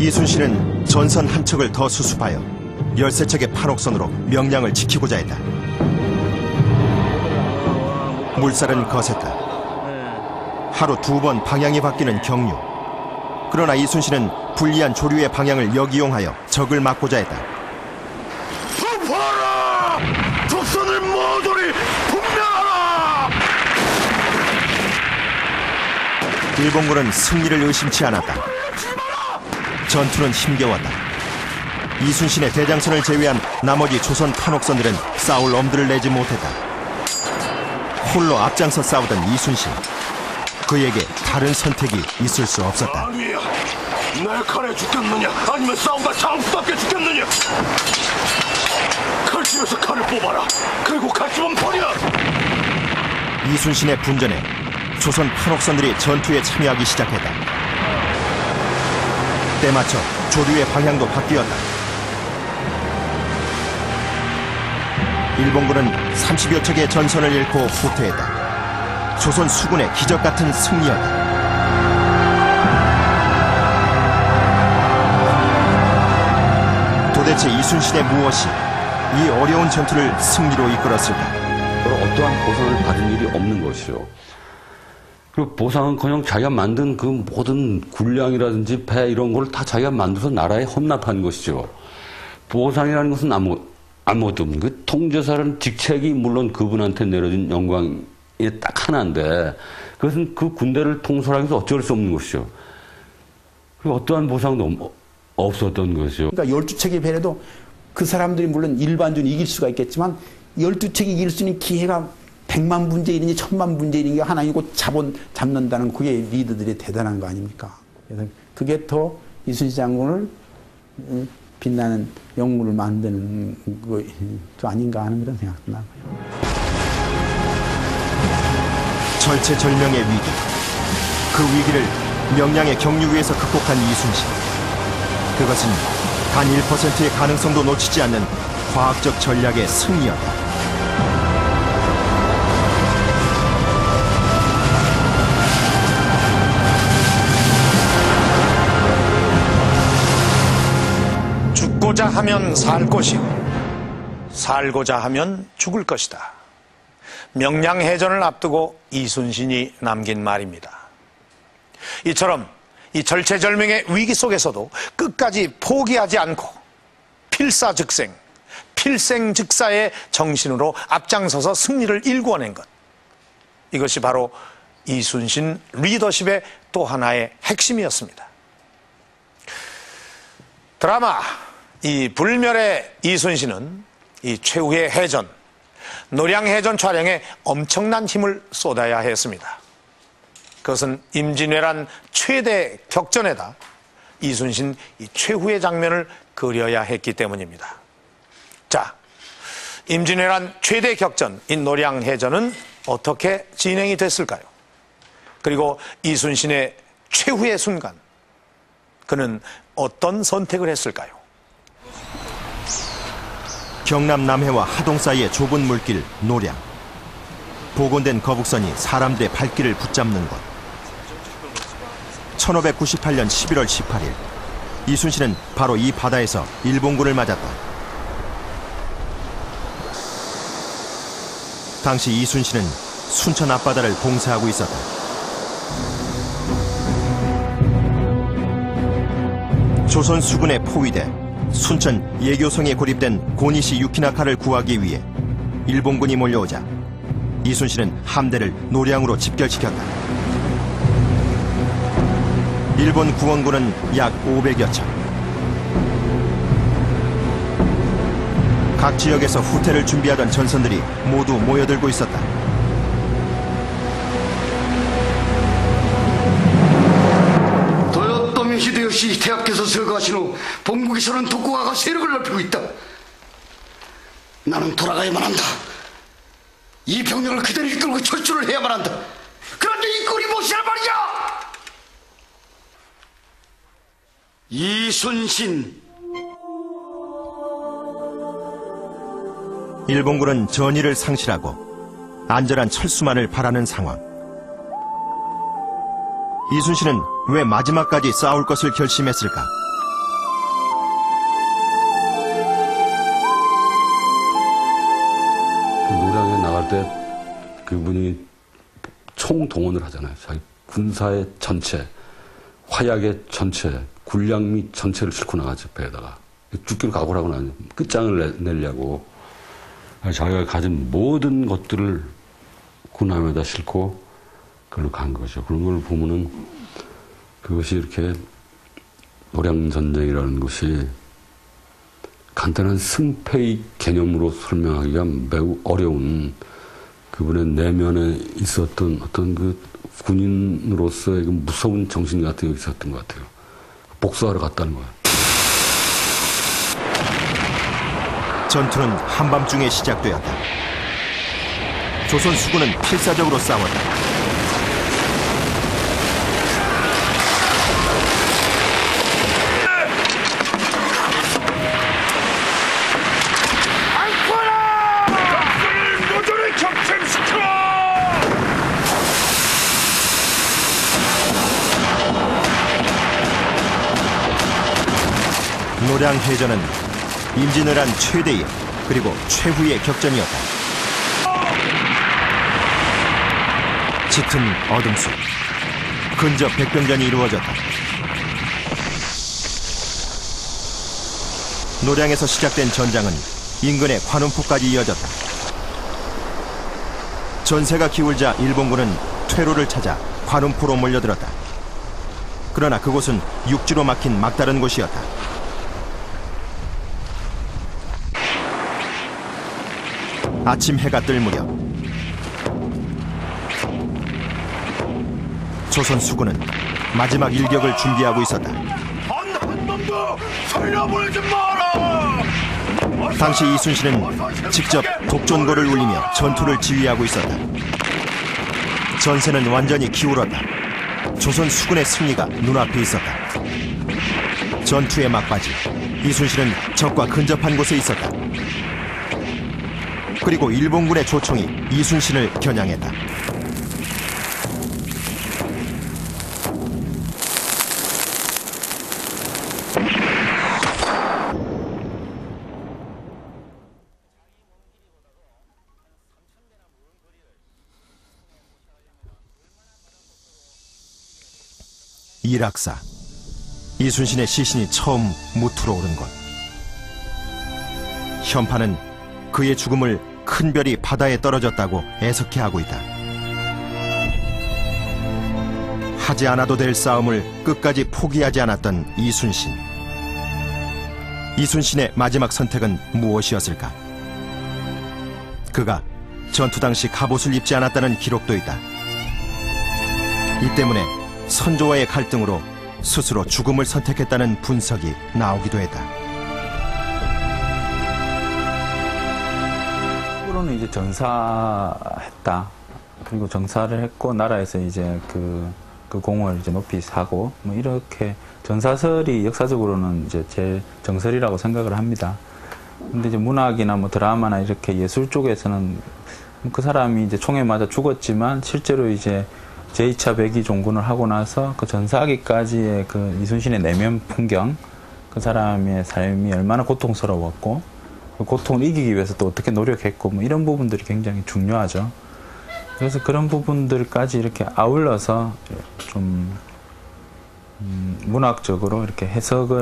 이순신은 전선 한 척을 더 수습하여 13척의 판옥선으로 명량을 지키고자 했다. 물살은 거셌다. 하루 2번 방향이 바뀌는 경류. 그러나 이순신은 불리한 조류의 방향을 역이용하여 적을 막고자 했다. 폭파하라! 적선을 모조리 분명하라! 일본군은 승리를 의심치 않았다. 전투는 힘겨웠다. 이순신의 대장선을 제외한 나머지 조선 판옥선들은 싸울 엄두를 내지 못했다. 홀로 앞장서 싸우던 이순신. 그에게 다른 선택이 있을 수 없었다. 아니야, 내 칼에 죽겠느냐 아니면 싸우다 장수답게 죽겠느냐. 칼집에서 칼을 뽑아라. 그리고 칼집은 버려. 이순신의 분전에 조선 판옥선들이 전투에 참여하기 시작했다. 때맞춰 조류의 방향도 바뀌었다. 일본군은 30여 척의 전선을 잃고 후퇴했다. 조선 수군의 기적 같은 승리였다. 도대체 이순신의 무엇이 이 어려운 전투를 승리로 이끌었을까? 어떠한 보상을 받은 일이 없는 것이죠. 그리고 보상은커녕 자기가 만든 그 모든 군량이라든지 배 이런 걸 다 자기가 만들어서 나라에 헌납한 것이죠. 보상이라는 것은 아무것도 없는 그 통제사라는 직책이 물론 그분한테 내려진 영광이 딱 하나인데 그것은 그 군대를 통솔하기 위해서 어쩔 수 없는 것이죠. 그리고 어떠한 보상도 없었던 것이죠. 그러니까 12척의 배라도 그 사람들이 물론 일반적으로 이길 수가 있겠지만 12척이 이길 수 있는 기회가 100만 분제이든지 1000만 분제이든 게 하나이고 잡는다는 그게 리더들이 대단한 거 아닙니까? 그래서 그게 더 이순신 장군을 빛나는 영웅을 만드는 거 아닌가 하는 그런 생각도 나고요. 절체절명의 위기. 그 위기를 명량의 경류 위에서 극복한 이순신. 그것은 단 1%의 가능성도 놓치지 않는 과학적 전략의 승리였다. 죽고자 하면 살 것이고 살고자 하면 죽을 것이다. 명량해전을 앞두고 이순신이 남긴 말입니다. 이처럼 이 절체절명의 위기 속에서도 끝까지 포기하지 않고 필사즉생, 필생즉사의 정신으로 앞장서서 승리를 일궈낸 것. 이것이 바로 이순신 리더십의 또 하나의 핵심이었습니다. 드라마 이 불멸의 이순신은 이 최후의 해전, 노량해전 촬영에 엄청난 힘을 쏟아야 했습니다. 그것은 임진왜란 최대 격전에다 이순신 이 최후의 장면을 그려야 했기 때문입니다. 자, 임진왜란 최대 격전인 노량해전은 어떻게 진행이 됐을까요? 그리고 이순신의 최후의 순간, 그는 어떤 선택을 했을까요? 경남 남해와 하동 사이의 좁은 물길 노량. 복원된 거북선이 사람들의 발길을 붙잡는 곳. 1598년 11월 18일 이순신은 바로 이 바다에서 일본군을 맞았다. 당시 이순신은 순천 앞바다를 봉쇄하고 있었다. 조선 수군의 포위대 순천 예교성에 고립된 고니시 유키나카를 구하기 위해 일본군이 몰려오자 이순신은 함대를 노량으로 집결시켰다. 일본 구원군은 약 500여 척. 각 지역에서 후퇴를 준비하던 전선들이 모두 모여들고 있었다. 도요토미 히데요시 대학께서 서거하신 후 본국에서는 독고가가 세력을 넓히고 있다. 나는 돌아가야만 한다. 이 병력을 그대로 이끌고 철출을 해야만 한다. 그런데 이 꼴이 무엇이란 말이냐? 이순신. 일본군은 전의를 상실하고 안전한 철수만을 바라는 상황. 이순신은 왜 마지막까지 싸울 것을 결심했을까? 노량에 나갈 때 그분이 총동원을 하잖아요. 자기 군사의 전체, 화약의 전체, 군량 및 전체를 싣고 나가죠, 배에다가. 죽기로 각오를 하고 나니 끝장을 내려고 자기가 가진 모든 것들을 군함에다 싣고 그걸로 간 거죠. 그런 걸 보면은 그것이 이렇게 노량전쟁이라는 것이 간단한 승패의 개념으로 설명하기가 매우 어려운 그분의 내면에 있었던 어떤 그 군인으로서의 그 무서운 정신 같은 게 있었던 것 같아요. 복수하러 갔다는 거예요. 전투는 한밤중에 시작되었다. 조선 수군은 필사적으로 싸웠다. 노량해전은 임진왜란 최대의 그리고 최후의 격전이었다. 짙은 어둠 속 근접 백병전이 이루어졌다. 노량에서 시작된 전장은 인근의 관운포까지 이어졌다. 전세가 기울자 일본군은 퇴로를 찾아 관운포로 몰려들었다. 그러나 그곳은 육지로 막힌 막다른 곳이었다. 아침 해가 뜰 무렵 조선 수군은 마지막 일격을 준비하고 있었다. 한 놈도 살려보내지 마라. 당시 이순신은 직접 독전고를 울리며 전투를 지휘하고 있었다. 전세는 완전히 기울었다. 조선 수군의 승리가 눈앞에 있었다. 전투의 막바지 이순신은 적과 근접한 곳에 있었다. 그리고 일본군의 조총이 이순신을 겨냥했다. 일악사, 이순신의 시신이 처음 무트로 오른 곳. 현파는 그의 죽음을 큰 별이 바다에 떨어졌다고 애석해하고 있다. 하지 않아도 될 싸움을 끝까지 포기하지 않았던 이순신. 이순신의 마지막 선택은 무엇이었을까? 그가 전투 당시 갑옷을 입지 않았다는 기록도 있다. 이 때문에 선조와의 갈등으로 스스로 죽음을 선택했다는 분석이 나오기도 했다. 으로는 이제 전사했다. 그리고 정사를 했고 나라에서 이제 그 공을 이제 높이 사고 뭐 이렇게 전사설이 역사적으로는 이제 제 정설이라고 생각을 합니다. 근데 이제 문학이나 뭐 드라마나 이렇게 예술 쪽에서는 그 사람이 이제 총에 맞아 죽었지만 실제로 이제 제2차 백의 종군을 하고 나서 그 전사하기까지의 그 이순신의 내면 풍경, 그 사람의 삶이 얼마나 고통스러웠고 그 고통을 이기기 위해서 또 어떻게 노력했고 뭐 이런 부분들이 굉장히 중요하죠. 그래서 그런 부분들까지 이렇게 아울러서 좀 문학적으로 이렇게 해석을